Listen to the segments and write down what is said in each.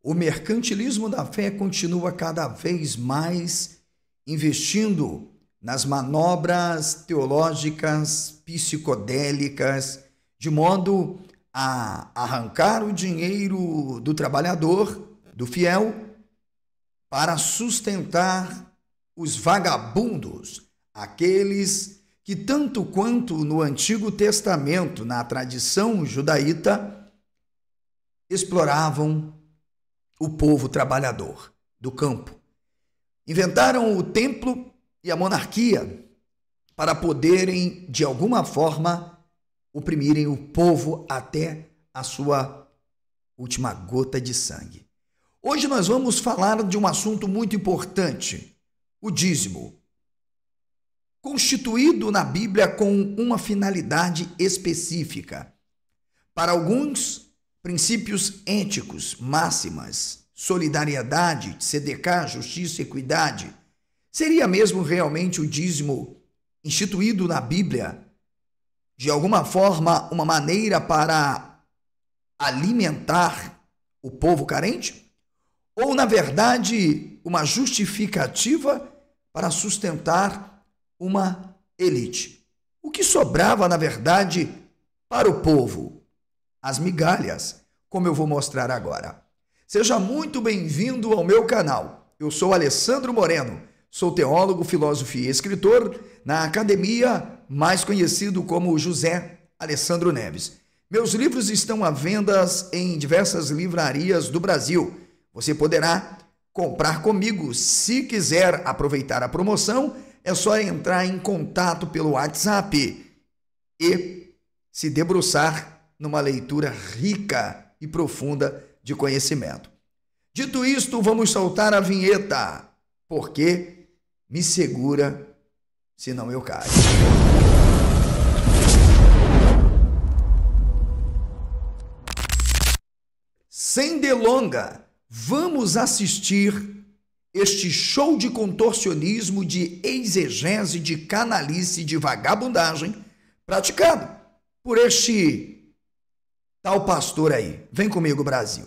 o mercantilismo da fé continua cada vez mais investindo nas manobras teológicas psicodélicas, de modo a arrancar o dinheiro do trabalhador, do fiel, para sustentar os vagabundos, aqueles que, tanto quanto no Antigo Testamento, na tradição judaíta, exploravam o povo trabalhador do campo. Inventaram o templo e a monarquia para poderem, de alguma forma, oprimirem o povo até a sua última gota de sangue. Hoje nós vamos falar de um assunto muito importante, o dízimo, constituído na Bíblia com uma finalidade específica. Para alguns, princípios éticos, máximas, solidariedade, tzedekah, justiça e equidade. Seria mesmo realmente o dízimo instituído na Bíblia, de alguma forma, uma maneira para alimentar o povo carente? Ou, na verdade, uma justificativa para sustentar uma elite? O que sobrava, na verdade, para o povo? As migalhas, como eu vou mostrar agora. Seja muito bem-vindo ao meu canal. Eu sou Alessandro Moreno, sou teólogo, filósofo e escritor na academia, mais conhecido como José Alessandro Neves. Meus livros estão à venda em diversas livrarias do Brasil. Você poderá comprar comigo. Se quiser aproveitar a promoção, é só entrar em contato pelo WhatsApp e se debruçar numa leitura rica e profunda de conhecimento. Dito isto, vamos soltar a vinheta, porque me segura, senão eu caio. Sem delonga, vamos assistir este show de contorcionismo, de exegese, de canalice, de vagabundagem, praticado por este tal pastor aí. Vem comigo, Brasil.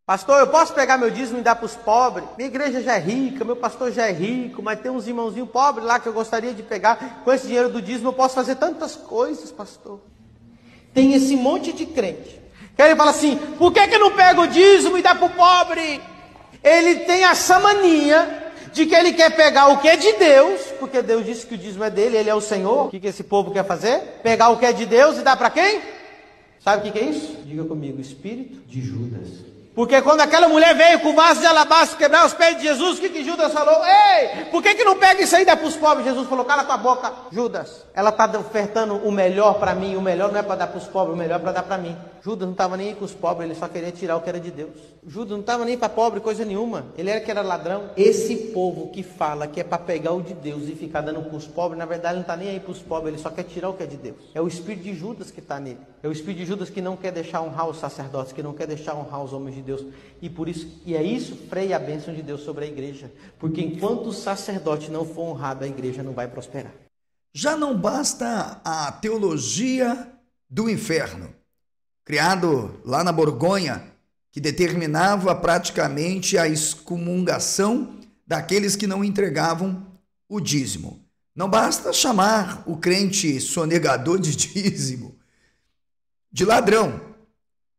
Pastor, eu posso pegar meu dízimo e dar para os pobres? Minha igreja já é rica, meu pastor já é rico, mas tem uns irmãozinhos pobres lá que eu gostaria de pegar. Com esse dinheiro do dízimo eu posso fazer tantas coisas, pastor. Tem esse monte de crente que ele fala assim: por que não pega o dízimo e dá para o pobre? Ele tem essa mania de que ele quer pegar o que é de Deus, porque Deus disse que o dízimo é dele, ele é o Senhor. O que esse povo quer fazer? Pegar o que é de Deus e dar para quem? Sabe o que é isso? Diga comigo: espírito de Judas. Porque quando aquela mulher veio com o vaso de alabastro quebrar os pés de Jesus, o que Judas falou? Ei, por que não pega isso aí e dá para os pobres? Jesus falou: cala tua boca, Judas. Ela está ofertando o melhor para mim, o melhor não é para dar para os pobres, o melhor é para dar para mim. Judas não estava nem aí com os pobres, ele só queria tirar o que era de Deus. Judas não estava nem para pobre, coisa nenhuma. Ele era que era ladrão. Esse povo que fala que é para pegar o de Deus e ficar dando para os pobres, na verdade não está nem aí para os pobres, ele só quer tirar o que é de Deus. É o espírito de Judas que está nele. É o espírito de Judas que não quer deixar honrar os sacerdotes, que não quer deixar honrar os homens de Deus. E por isso, e é isso freia a bênção de Deus sobre a igreja. Porque enquanto o sacerdote não for honrado, a igreja não vai prosperar. Já não basta a teologia do inferno, criado lá na Borgonha, que determinava praticamente a excomungação daqueles que não entregavam o dízimo. Não basta chamar o crente sonegador de dízimo de ladrão.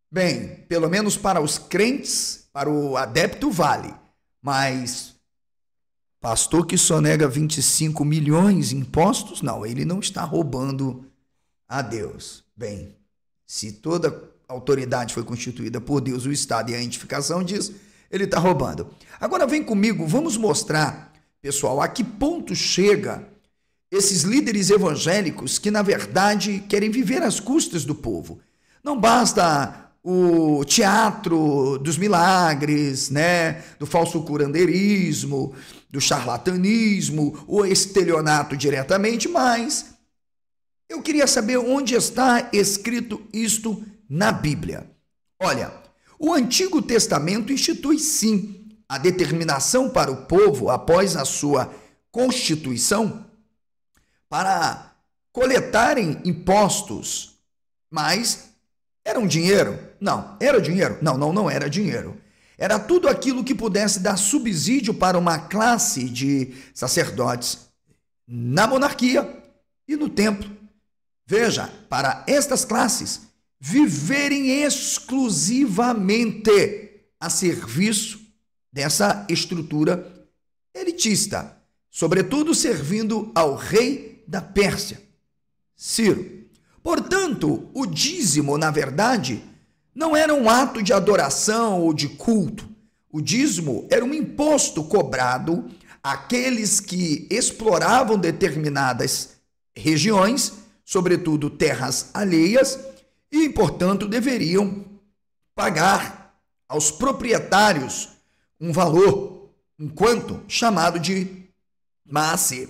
Bem, pelo menos para os crentes, para o adepto vale, mas pastor que sonega 25 milhões em impostos, não, ele não está roubando a Deus. Bem, se toda autoridade foi constituída por Deus, o Estado e a identificação diz, ele está roubando. Agora vem comigo, vamos mostrar, pessoal, a que ponto chega esses líderes evangélicos que, na verdade, querem viver às custas do povo. Não basta o teatro dos milagres, né, do falso curandeirismo, do charlatanismo, o estelionato diretamente, mas eu queria saber onde está escrito isto na Bíblia. Olha, o Antigo Testamento institui sim a determinação para o povo, após a sua constituição, para coletarem impostos, mas era um dinheiro? Não. Era dinheiro? Não era dinheiro. Era tudo aquilo que pudesse dar subsídio para uma classe de sacerdotes na monarquia e no templo. Veja, para estas classes viverem exclusivamente a serviço dessa estrutura elitista, sobretudo servindo ao rei da Pérsia, Ciro. Portanto, o dízimo, na verdade, não era um ato de adoração ou de culto. O dízimo era um imposto cobrado àqueles que exploravam determinadas regiões, sobretudo terras alheias, e, portanto, deveriam pagar aos proprietários um valor, um quanto, chamado de maaser.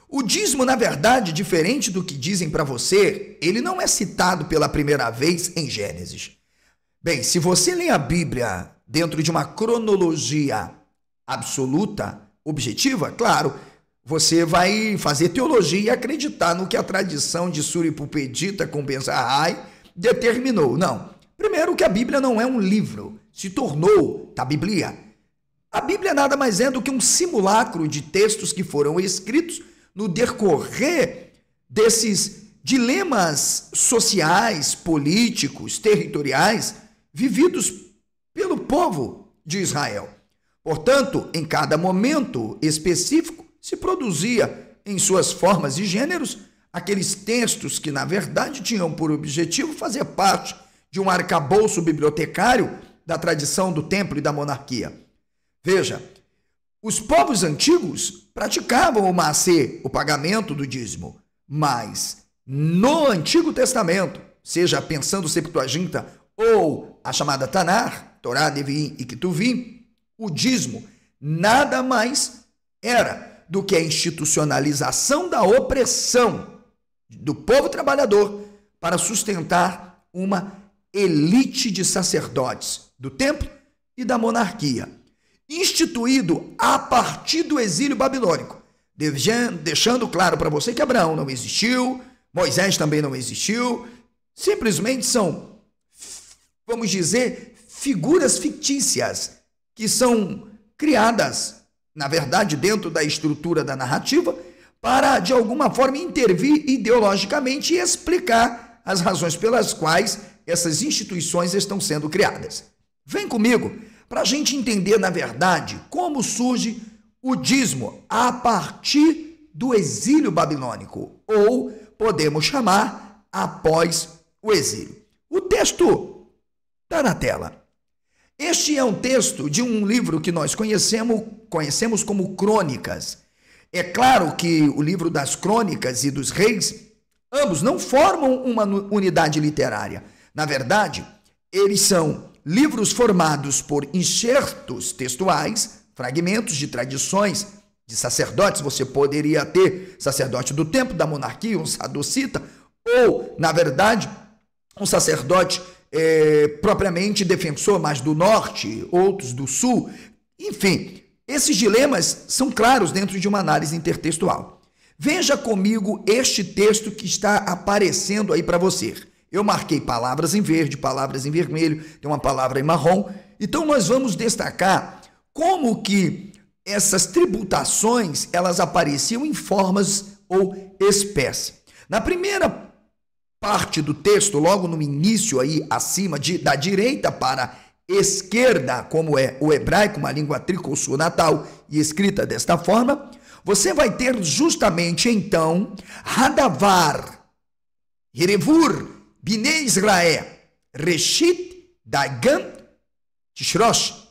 O dízimo, na verdade, diferente do que dizem para você, ele não é citado pela primeira vez em Gênesis. Bem, se você lê a Bíblia dentro de uma cronologia absoluta, objetiva, claro, você vai fazer teologia e acreditar no que a tradição de Suripupedita com Ben-Zahai determinou. Não. Primeiro que a Bíblia não é um livro, se tornou da Bíblia. A Bíblia nada mais é do que um simulacro de textos que foram escritos no decorrer desses dilemas sociais, políticos, territoriais, vividos pelo povo de Israel. Portanto, em cada momento específico, se produzia em suas formas e gêneros aqueles textos que, na verdade, tinham por objetivo fazer parte de um arcabouço bibliotecário da tradição do templo e da monarquia. Veja, os povos antigos praticavam o maaser, o pagamento do dízimo, mas no Antigo Testamento, seja pensando Septuaginta ou a chamada Tanar, Torá, Neviim e Ketuvim, o dízimo nada mais era do que a institucionalização da opressão do povo trabalhador para sustentar uma elite de sacerdotes do templo e da monarquia, instituído a partir do exílio babilônico, deixando claro para você que Abraão não existiu, Moisés também não existiu, simplesmente são, vamos dizer, figuras fictícias que são criadas, na verdade, dentro da estrutura da narrativa, para, de alguma forma, intervir ideologicamente e explicar as razões pelas quais essas instituições estão sendo criadas. Vem comigo para a gente entender, na verdade, como surge o dízimo a partir do exílio babilônico, ou podemos chamar após o exílio. O texto está na tela. Este é um texto de um livro que nós conhecemos como Crônicas. É claro que o livro das Crônicas e dos Reis, ambos não formam uma unidade literária. Na verdade, eles são livros formados por enxertos textuais, fragmentos de tradições de sacerdotes. Você poderia ter sacerdote do templo, da monarquia, um sadocita, ou, na verdade, um sacerdote propriamente defensor mais do norte, outros do sul. Enfim, esses dilemas são claros dentro de uma análise intertextual. Veja comigo este texto que está aparecendo aí para você. Eu marquei palavras em verde, palavras em vermelho, tem uma palavra em marrom. Então nós vamos destacar como que essas tributações, elas apareciam em formas ou espécie. Na primeira parte do texto, logo no início aí, acima, da direita para esquerda, como é o hebraico, uma língua triconsonantal e escrita desta forma, você vai ter justamente então Hadavar, Herevur, Bnei Israel, Reshit, Dagan, Tishrosh.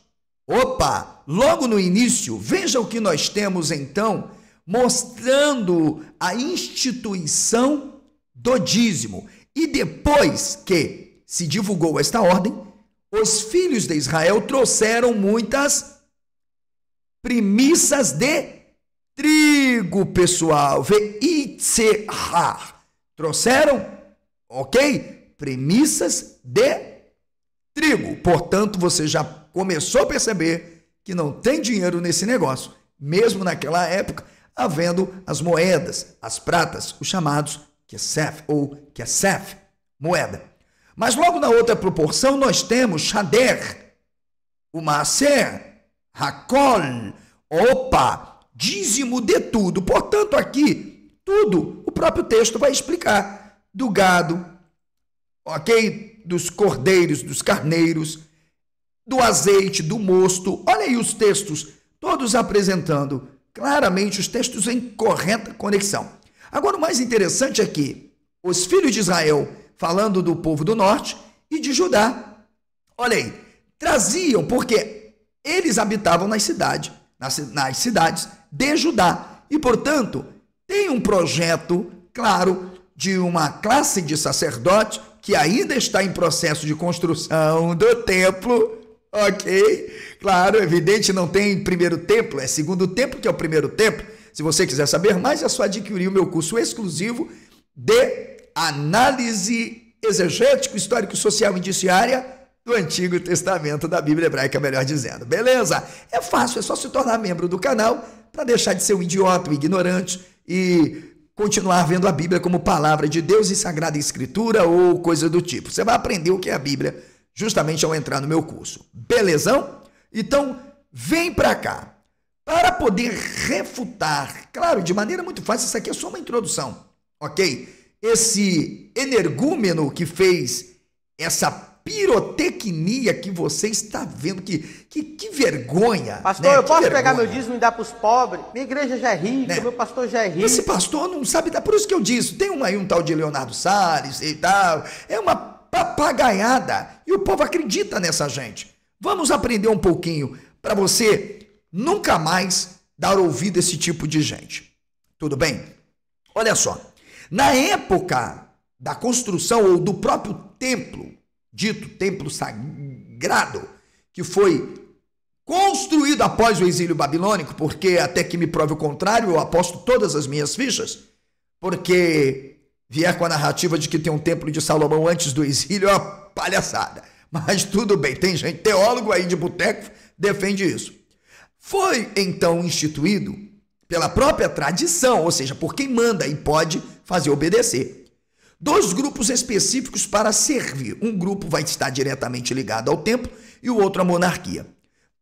Opa, logo no início, veja o que nós temos então, mostrando a instituição do dízimo. E depois que se divulgou esta ordem, os filhos de Israel trouxeram muitas primícias de trigo, pessoal. Veitzehar. Trouxeram, ok? Primícias de trigo. Portanto, você já começou a perceber que não tem dinheiro nesse negócio, mesmo naquela época, havendo as moedas, as pratas, os chamados Kesef ou Kesef, moeda. Mas logo na outra proporção nós temos Shader, o Maaser, Hakol, opa, dízimo de tudo. Portanto, aqui, tudo, o próprio texto vai explicar. Do gado, ok? Dos cordeiros, dos carneiros, do azeite, do mosto. Olha aí os textos, todos apresentando claramente os textos em correta conexão. Agora, o mais interessante é que os filhos de Israel, falando do povo do norte e de Judá, olha aí, traziam, porque eles habitavam nas cidades de Judá. E, portanto, tem um projeto, claro, de uma classe de sacerdote que ainda está em processo de construção do templo, ok? Claro, evidente, não tem primeiro templo, é segundo templo que é o primeiro templo. Se você quiser saber mais, é só adquirir o meu curso exclusivo de análise exegético, histórico, social e indiciária do Antigo Testamento da Bíblia Hebraica, melhor dizendo. Beleza? É fácil, é só se tornar membro do canal para deixar de ser um idiota, um ignorante e continuar vendo a Bíblia como palavra de Deus e Sagrada Escritura ou coisa do tipo. Você vai aprender o que é a Bíblia justamente ao entrar no meu curso. Belezão? Então, vem para cá. Para poder refutar, claro, de maneira muito fácil, isso aqui é só uma introdução, ok? Esse energúmeno que fez essa pirotecnia que você está vendo, que vergonha. Pastor, né? Eu posso pegar meu dízimo e dar para os pobres? Minha igreja já é rica, né? Meu pastor já é rico. Esse pastor não sabe dar, por isso que eu disse, tem aí um tal de Leonardo Salles e tal, é uma papagaiada, e o povo acredita nessa gente. Vamos aprender um pouquinho para você nunca mais dar ouvido a esse tipo de gente. Tudo bem? Olha só, na época da construção ou do próprio templo, dito templo sagrado, que foi construído após o exílio babilônico, porque até que me prove o contrário, eu aposto todas as minhas fichas, porque vier com a narrativa de que tem um templo de Salomão antes do exílio, é uma palhaçada. Mas tudo bem, tem gente, teólogo aí de boteco, defende isso. Foi então instituído pela própria tradição, ou seja, por quem manda e pode fazer obedecer. 2 grupos específicos para servir. Um grupo vai estar diretamente ligado ao templo e o outro à monarquia.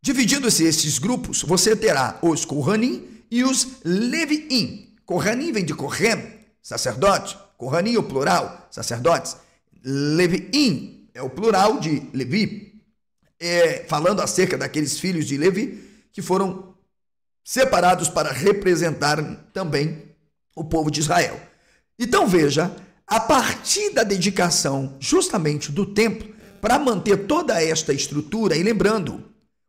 Dividindo-se esses grupos, você terá os Kohanim e os Leviim. Kohanim vem de Kohen, sacerdote. Kohanim é o plural, sacerdotes. Leviim é o plural de Levi. Falando acerca daqueles filhos de Levi que foram separados para representar também o povo de Israel. Então veja, a partir da dedicação justamente do templo, para manter toda esta estrutura, e lembrando,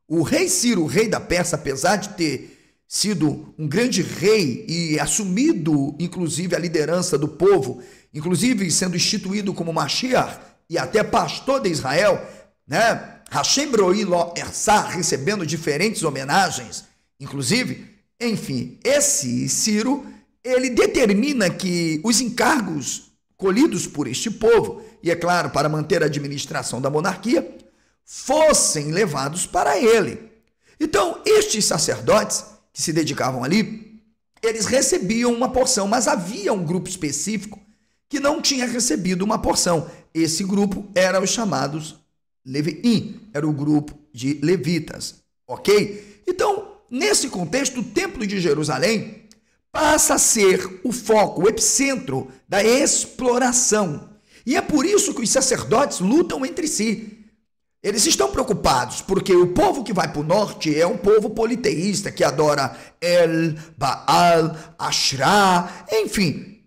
o rei Ciro, o rei da Pérsia, apesar de ter sido um grande rei e assumido, inclusive, a liderança do povo, inclusive sendo instituído como Mashiach e até pastor de Israel, né? Hashem Broi Lo Ersá, recebendo diferentes homenagens, inclusive, enfim, esse Ciro, ele determina que os encargos colhidos por este povo, e é claro, para manter a administração da monarquia, fossem levados para ele. Então, estes sacerdotes que se dedicavam ali, eles recebiam uma porção, mas havia um grupo específico que não tinha recebido uma porção. Esse grupo era os chamados Leviim, era o grupo de levitas, ok? Então, nesse contexto, o Templo de Jerusalém passa a ser o foco, o epicentro da exploração. E é por isso que os sacerdotes lutam entre si. Eles estão preocupados, porque o povo que vai para o norte é um povo politeísta, que adora El, Baal, Ashrá, enfim,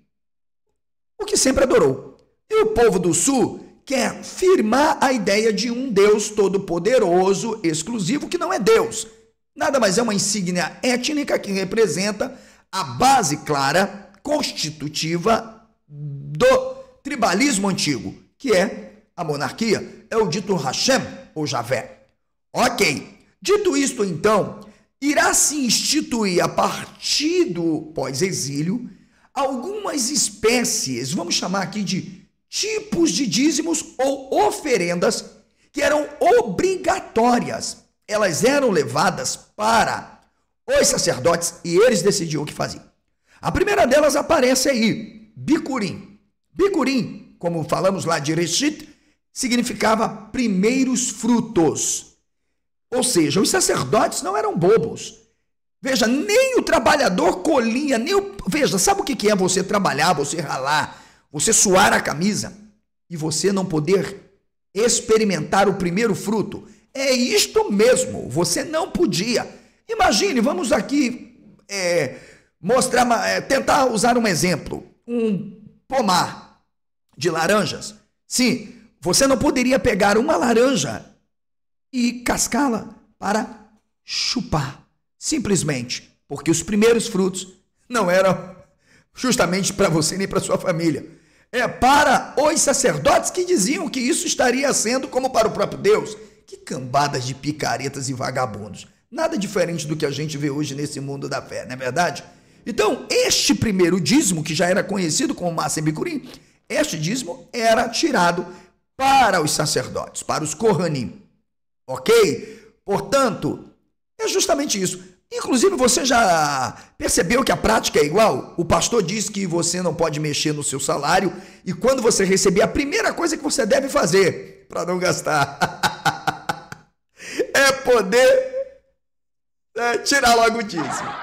o que sempre adorou. E o povo do sul quer firmar a ideia de um Deus todo-poderoso, exclusivo, que não é Deus. Nada mais é uma insígnia étnica que representa a base clara, constitutiva do tribalismo antigo, que é a monarquia, é o dito Hashem ou Javé. Ok, dito isto então, irá se instituir a partir do pós-exílio algumas espécies, vamos chamar aqui de tipos de dízimos ou oferendas que eram obrigatórias. Elas eram levadas para os sacerdotes e eles decidiam o que faziam. A primeira delas aparece aí, Bicurim. Bicurim, como falamos lá de Reshit, significava primeiros frutos. Ou seja, os sacerdotes não eram bobos. Veja, nem o trabalhador colhia, Veja, sabe o que é você trabalhar, você ralar, você suar a camisa e você não poder experimentar o primeiro fruto? É isto mesmo, você não podia. Imagine, vamos aqui tentar usar um exemplo. Um pomar de laranjas. Sim, você não poderia pegar uma laranja e cascá-la para chupar. Simplesmente porque os primeiros frutos não eram justamente para você nem para sua família. É para os sacerdotes que diziam que isso estaria sendo como para o próprio Deus. Que cambadas de picaretas e vagabundos. Nada diferente do que a gente vê hoje nesse mundo da fé, não é verdade? Então, este primeiro dízimo, que já era conhecido como Maaser Bikurim, este dízimo era tirado para os sacerdotes, para os Kohanim. Ok? Portanto, é justamente isso. Inclusive, você já percebeu que a prática é igual? O pastor diz que você não pode mexer no seu salário e quando você receber, a primeira coisa que você deve fazer para não gastar é poder tirar logo o dízimo.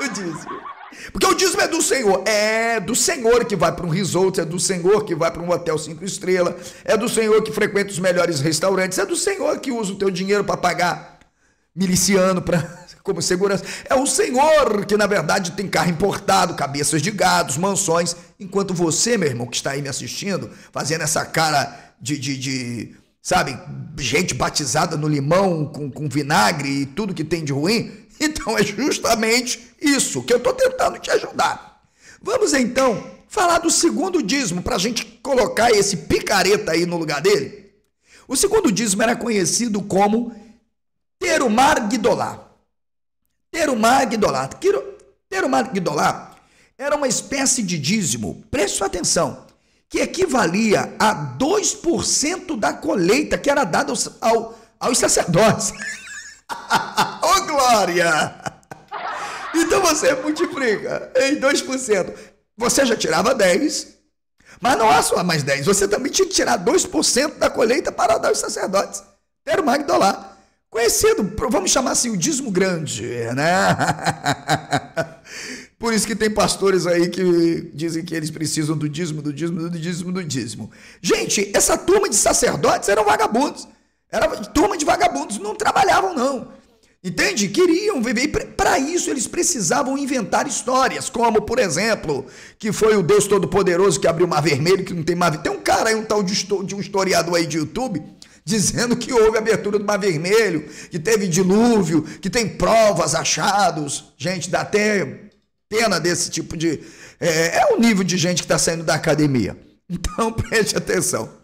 O dízimo. Porque o dízimo é do Senhor. É do Senhor que vai para um resort, é do Senhor que vai para um hotel 5 estrelas, é do Senhor que frequenta os melhores restaurantes, é do Senhor que usa o teu dinheiro para pagar miliciano como segurança. É o Senhor que, na verdade, tem carro importado, cabeças de gados, mansões, enquanto você, meu irmão, que está aí me assistindo, fazendo essa cara sabe, gente batizada no limão, com vinagre e tudo que tem de ruim. Então é justamente isso que eu estou tentando te ajudar. Vamos então falar do segundo dízimo, para a gente colocar esse picareta aí no lugar dele. O segundo dízimo era conhecido como Terumar Gidolá. Terumar Gidolá. Terumar Gidolá era uma espécie de dízimo, preste atenção, que equivalia a 2% da colheita que era dada aos sacerdotes. Oh, glória! Então você multiplica em 2%. Você já tirava 10%, mas não há só mais 10%. Você também tinha que tirar 2% da colheita para dar aos sacerdotes. Terumar Gidolá. Conhecido, vamos chamar assim, o dízimo grande, né? Por isso que tem pastores aí que dizem que eles precisam do dízimo, do dízimo, do dízimo, do dízimo. Gente, essa turma de sacerdotes eram vagabundos. Era turma de vagabundos, não trabalhavam não. Entende? Queriam viver. Para isso eles precisavam inventar histórias, como, por exemplo, que foi o Deus Todo-Poderoso que abriu o Mar Vermelho, que não tem mar. Tem um cara aí, um tal de um historiador aí de YouTube, dizendo que houve abertura do Mar Vermelho, que teve dilúvio, que tem provas, achados. Gente, dá até pena desse tipo de... É o nível de gente que está saindo da academia. Então, preste atenção.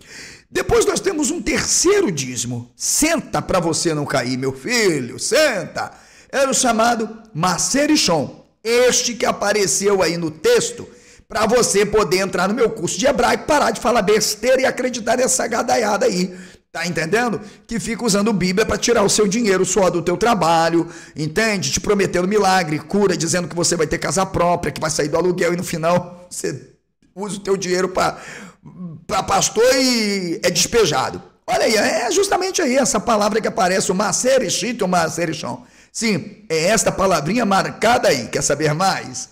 Depois nós temos um terceiro dízimo. Senta para você não cair, meu filho, senta. Era o chamado Maaser Rishon. Este que apareceu aí no texto, para você poder entrar no meu curso de hebraico, parar de falar besteira e acreditar nessa gadaiada aí. Tá entendendo? Que fica usando Bíblia para tirar o seu dinheiro, suor do teu trabalho, entende? Te prometendo milagre, cura, dizendo que você vai ter casa própria, que vai sair do aluguel e no final você usa o teu dinheiro para pastor e é despejado. Olha aí, é justamente aí essa palavra que aparece, o Maaser Rishon ou Maaser Rishon. Sim, é esta palavrinha marcada aí. Quer saber mais?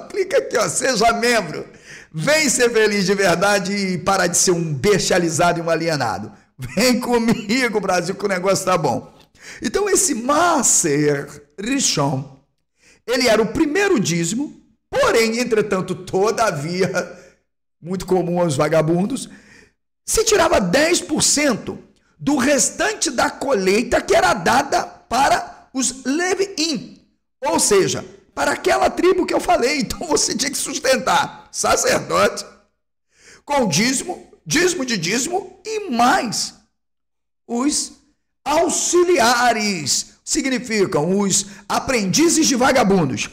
Clica aqui, ó, seja membro. Vem ser feliz de verdade e parar de ser um bestializado e um alienado. Vem comigo, Brasil, que o negócio tá bom. Então, esse Maaser Rishon, ele era o primeiro dízimo, porém, entretanto, todavia, muito comum aos vagabundos, se tirava 10% do restante da colheita que era dada para os Leviim, ou seja, para aquela tribo que eu falei. Então você tinha que sustentar sacerdote com dízimo, dízimo de dízimo e mais os auxiliares, significam os aprendizes de vagabundos.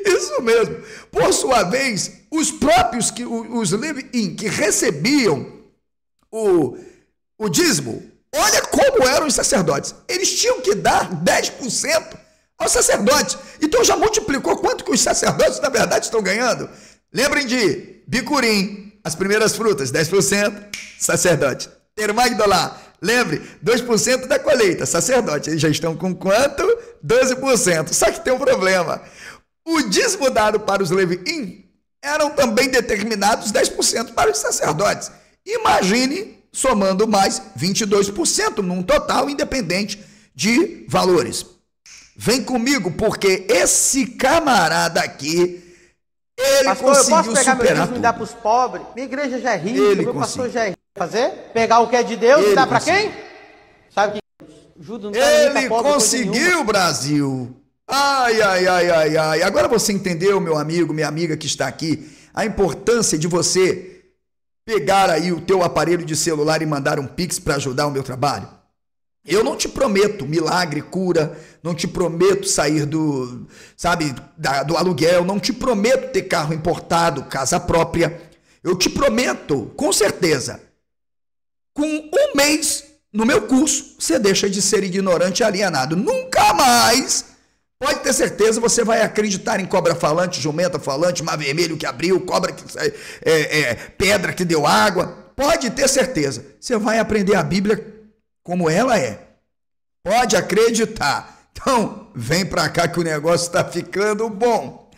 Isso mesmo. Por sua vez, os próprios os Leviim que recebiam o dízimo, olha como eram os sacerdotes. Eles tinham que dar 10% aos sacerdotes. Então já multiplicou quanto que os sacerdotes, na verdade, estão ganhando? Lembrem de Bikurim, as primeiras frutas, 10%, sacerdote, Ter Magdalá, lembre, 2% da colheita, sacerdote, eles já estão com quanto? 12%. Só que tem um problema. O dízimo dado para os leviim eram também determinados 10% para os sacerdotes. Imagine somando mais 22% num total independente de valores. Vem comigo, porque esse camarada aqui, ele pastor, conseguiu eu posso pegar meu dízimo tudo. e dar para os pobres? Minha igreja já é rica, Ele meu conseguiu. pastor já é rico. Fazer? Pegar o que é de Deus e dar para quem? Sabe que Judas não tá nem pra Ele pobre, coisa conseguiu, nenhuma. Brasil. Ai, ai, ai, ai, ai. Agora você entendeu, meu amigo, minha amiga que está aqui, a importância de você pegar aí o teu aparelho de celular e mandar um Pix para ajudar o meu trabalho? Eu não te prometo milagre, cura, não te prometo sair do aluguel, não te prometo ter carro importado, casa própria. Eu te prometo, com certeza, com um mês no meu curso, você deixa de ser ignorante e alienado. Nunca mais, pode ter certeza, você vai acreditar em cobra falante, jumenta falante, mar vermelho que abriu, cobra que pedra que deu água. Pode ter certeza, você vai aprender a Bíblia como ela é. Pode acreditar. Então, vem para cá que o negócio está ficando bom.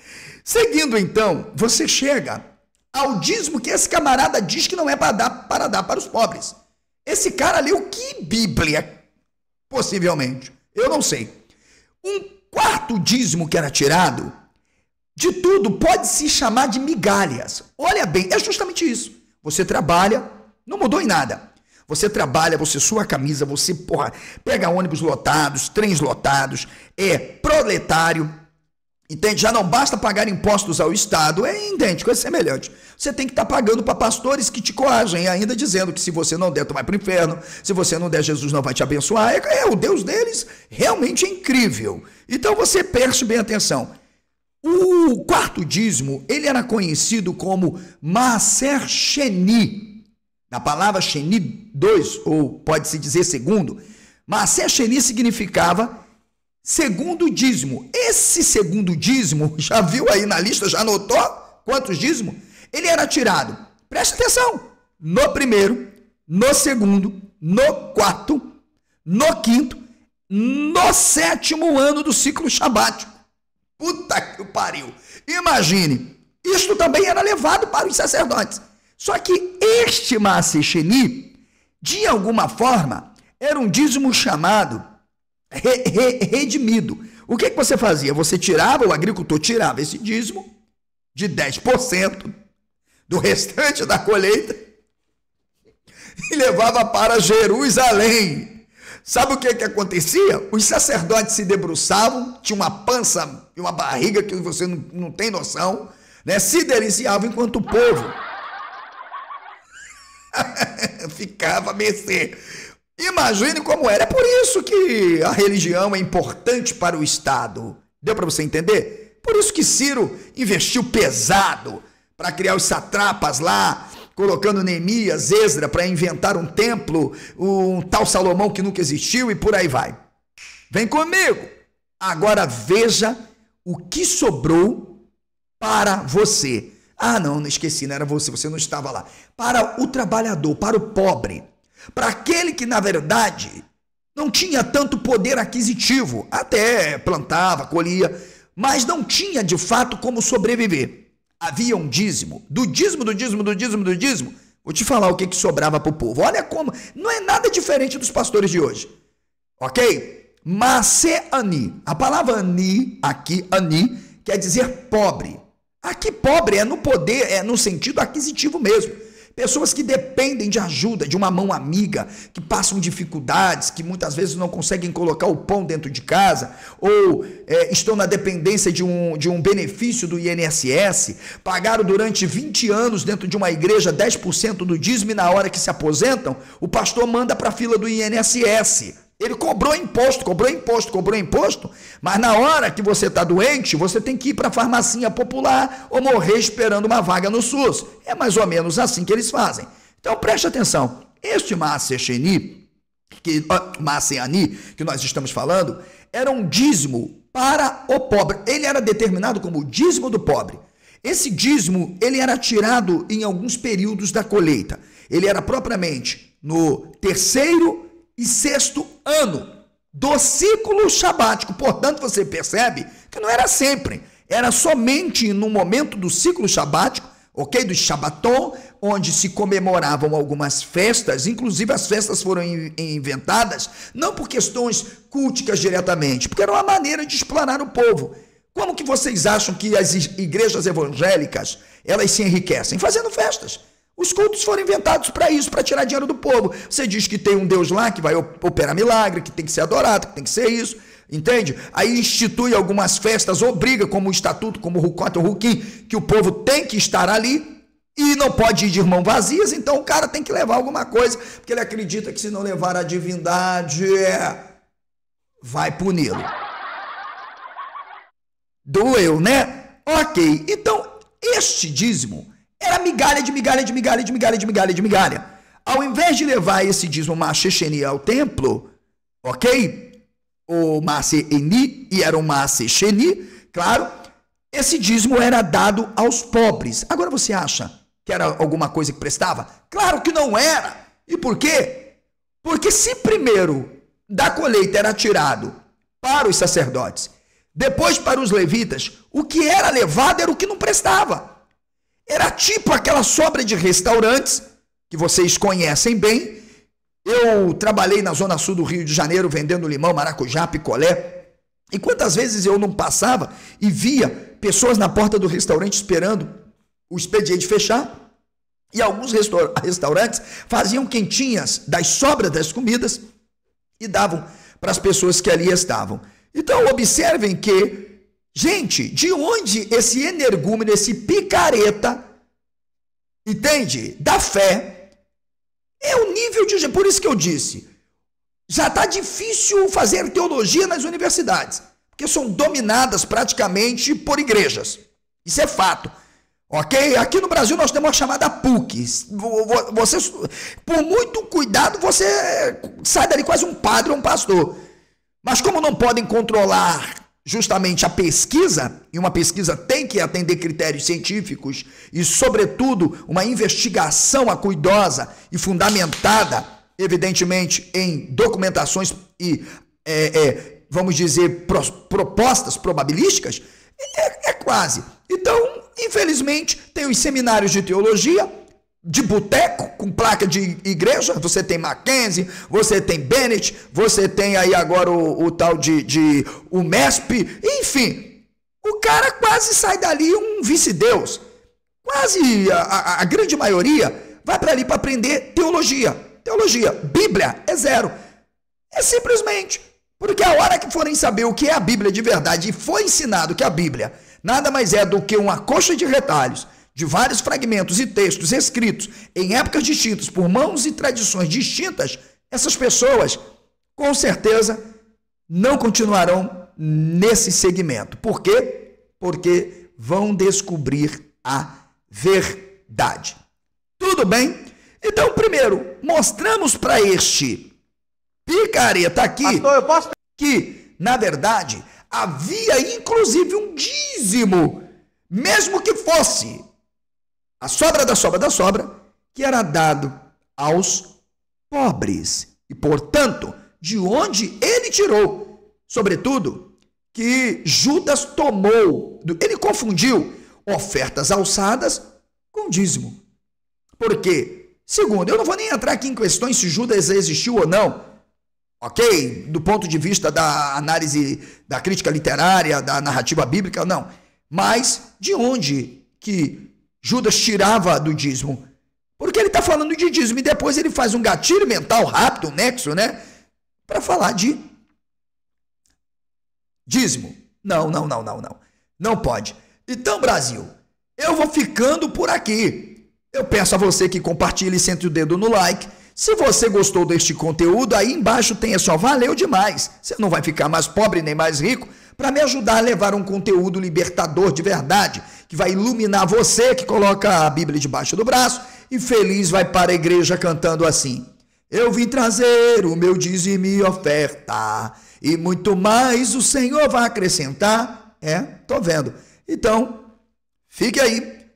Seguindo então, você chega ao dízimo que esse camarada diz que não é para dar para os pobres. Esse cara leu que Bíblia? Possivelmente. Eu não sei. Um quarto dízimo que era tirado, de tudo pode se chamar de migalhas. Olha bem, é justamente isso. Você trabalha, não mudou em nada. Você trabalha, você sua a camisa, você pega ônibus lotados, trens lotados, é proletário, entende? Já não basta pagar impostos ao Estado, é idêntico, é semelhante. Você tem que estar pagando para pastores que te coagem, ainda dizendo que se você não der, tu vai para o inferno, se você não der, Jesus não vai te abençoar. O Deus deles realmente é incrível. Então você preste bem atenção. O quarto dízimo, ele era conhecido como Maaser Sheni. Na palavra Sheni 2, ou pode-se dizer segundo, Maaser Sheni significava segundo dízimo. Esse segundo dízimo, já viu aí na lista, já anotou quantos dízimos? Ele era tirado, preste atenção, no primeiro, no segundo, no quarto, no quinto, no sétimo ano do ciclo sabático. Puta que pariu! Imagine, isto também era levado para os sacerdotes. Só que este Maaser Sheni, de alguma forma, era um dízimo chamado redimido. O que você fazia? Você tirava, o agricultor tirava esse dízimo de 10% do restante da colheita e levava para Jerusalém. Sabe o que acontecia? Os sacerdotes se debruçavam, tinha uma pança e uma barriga que você não tem noção, né? Se deliciavam enquanto o povo ficava a mercê. Imagine como era. É por isso que a religião é importante para o Estado. Deu para você entender? Por isso que Ciro investiu pesado para criar os satrapas lá, colocando Neemias, Esdra para inventar um templo, um tal Salomão que nunca existiu e por aí vai. Vem comigo. Agora veja o que sobrou para você. Ah, não esqueci, não era você não estava lá. Para o trabalhador, para o pobre, para aquele que, na verdade, não tinha tanto poder aquisitivo, até plantava, colhia, mas não tinha, de fato, como sobreviver. Havia um dízimo, do dízimo. Vou te falar o que sobrava para o povo. Olha como, não é nada diferente dos pastores de hoje, ok? Maaser Ani, a palavra Ani, aqui, Ani, quer dizer pobre. Aqui pobre é no poder, é no sentido aquisitivo mesmo. Pessoas que dependem de ajuda, de uma mão amiga, que passam dificuldades, que muitas vezes não conseguem colocar o pão dentro de casa, ou estão na dependência de um benefício do INSS, pagaram durante 20 anos dentro de uma igreja 10% do dízimo e na hora que se aposentam, o pastor manda para a fila do INSS. Ele cobrou imposto, mas na hora que você está doente, você tem que ir para a farmacinha popular ou morrer esperando uma vaga no SUS. É mais ou menos assim que eles fazem. Então preste atenção, este Maaser Ani, que nós estamos falando, era um dízimo para o pobre. Ele era determinado como o dízimo do pobre. Esse dízimo, ele era tirado em alguns períodos da colheita. Ele era propriamente no terceiro e sexto ano do ciclo sabático. Portanto, você percebe que não era sempre, era somente no momento do ciclo sabático, ok? Do Shabaton, onde se comemoravam algumas festas, inclusive as festas foram inventadas não por questões culticas diretamente, porque era uma maneira de explorar o povo. Como que vocês acham que as igrejas evangélicas, elas se enriquecem? Fazendo festas. Os cultos foram inventados para isso, para tirar dinheiro do povo. Você diz que tem um Deus lá que vai operar milagre, que tem que ser adorado, que tem que ser isso, entende? Aí institui algumas festas, obriga, como o estatuto, como o Rucot, o Ruquim, que o povo tem que estar ali e não pode ir de mãos vazias, então o cara tem que levar alguma coisa, porque ele acredita que se não levar a divindade, vai puni-lo. Doeu, né? Ok, então este dízimo era migalha de migalha de migalha de migalha de migalha de migalha. Ao invés de levar esse dízimo Maaseh ao templo, ok? O Maaseh Eni, e era o Maaseh Sheni, claro, esse dízimo era dado aos pobres. Agora você acha que era alguma coisa que prestava? Claro que não era. E por quê? Porque se primeiro da colheita era tirado para os sacerdotes, depois para os levitas, o que era levado era o que não prestava. Era tipo aquela sobra de restaurantes, que vocês conhecem bem. Eu trabalhei na zona sul do Rio de Janeiro, vendendo limão, maracujá, picolé. E quantas vezes eu não passava e via pessoas na porta do restaurante esperando o expediente fechar? E alguns restaurantes faziam quentinhas das sobras das comidas e davam para as pessoas que ali estavam. Então observem que, gente, de onde esse energúmeno, esse picareta, entende? Da fé, é o nível de... Por isso que eu disse, já está difícil fazer teologia nas universidades, porque são dominadas praticamente por igrejas. Isso é fato. Ok? Aqui no Brasil nós temos uma chamada PUC. Você, por muito cuidado, você sai dali quase um padre ou um pastor. Mas como não podem controlar justamente a pesquisa, e uma pesquisa tem que atender critérios científicos e, sobretudo, uma investigação acuidosa e fundamentada, evidentemente, em documentações e, vamos dizer, propostas probabilísticas, é quase. Então, infelizmente, tem os seminários de teologia, de boteco, com placa de igreja. Você tem Mackenzie, você tem Bennett, você tem aí agora o tal de o MESP, enfim, o cara quase sai dali um vice-deus. Quase a grande maioria vai para ali para aprender teologia. Teologia, Bíblia é zero. É simplesmente porque a hora que forem saber o que é a Bíblia de verdade e foi ensinado que a Bíblia nada mais é do que uma coxa de retalhos de vários fragmentos e textos escritos em épocas distintas por mãos e tradições distintas, essas pessoas, com certeza, não continuarão nesse segmento. Por quê? Porque vão descobrir a verdade. Tudo bem? Então, primeiro, mostramos para este picareta aqui, Pastor, eu posso... que, na verdade, havia inclusive um dízimo, mesmo que fosse a sobra da sobra da sobra, que era dado aos pobres. E, portanto, de onde ele tirou, sobretudo, que Judas tomou, ele confundiu ofertas alçadas com dízimo. Porque, segundo, eu não vou nem entrar aqui em questões se Judas existiu ou não, ok? Do ponto de vista da análise, da crítica literária, da narrativa bíblica, não. Mas de onde que Judas tirava do dízimo? Porque ele está falando de dízimo e depois ele faz um gatilho mental rápido, um nexo, né? Para falar de dízimo. Não. Não pode. Então, Brasil, eu vou ficando por aqui. Eu peço a você que compartilhe e sente o dedo no like. Se você gostou deste conteúdo, aí embaixo tem só valeu demais. Você não vai ficar mais pobre nem mais rico para me ajudar a levar um conteúdo libertador de verdade, que vai iluminar você que coloca a Bíblia debaixo do braço e feliz vai para a igreja cantando assim: eu vim trazer o meu dízimo e oferta, e muito mais o Senhor vai acrescentar. Tô vendo. Então, fique aí.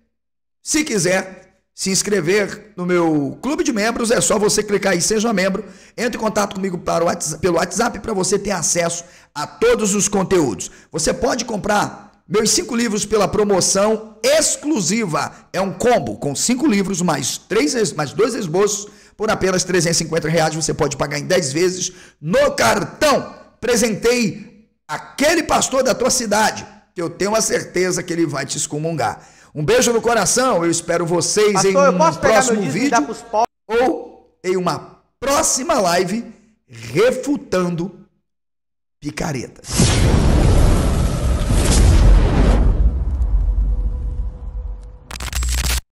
Se quiser, se inscrever no meu clube de membros, é só você clicar aí, seja membro, entre em contato comigo pelo WhatsApp para você ter acesso a todos os conteúdos. Você pode comprar meus 5 livros pela promoção exclusiva, é um combo com 5 livros mais 2 esboços por apenas R$350, você pode pagar em 10 vezes no cartão. Presentei aquele pastor da tua cidade, que eu tenho a certeza que ele vai te excomungar. Um beijo no coração, eu espero vocês pastor, em um próximo vídeo ou em uma próxima live refutando picaretas.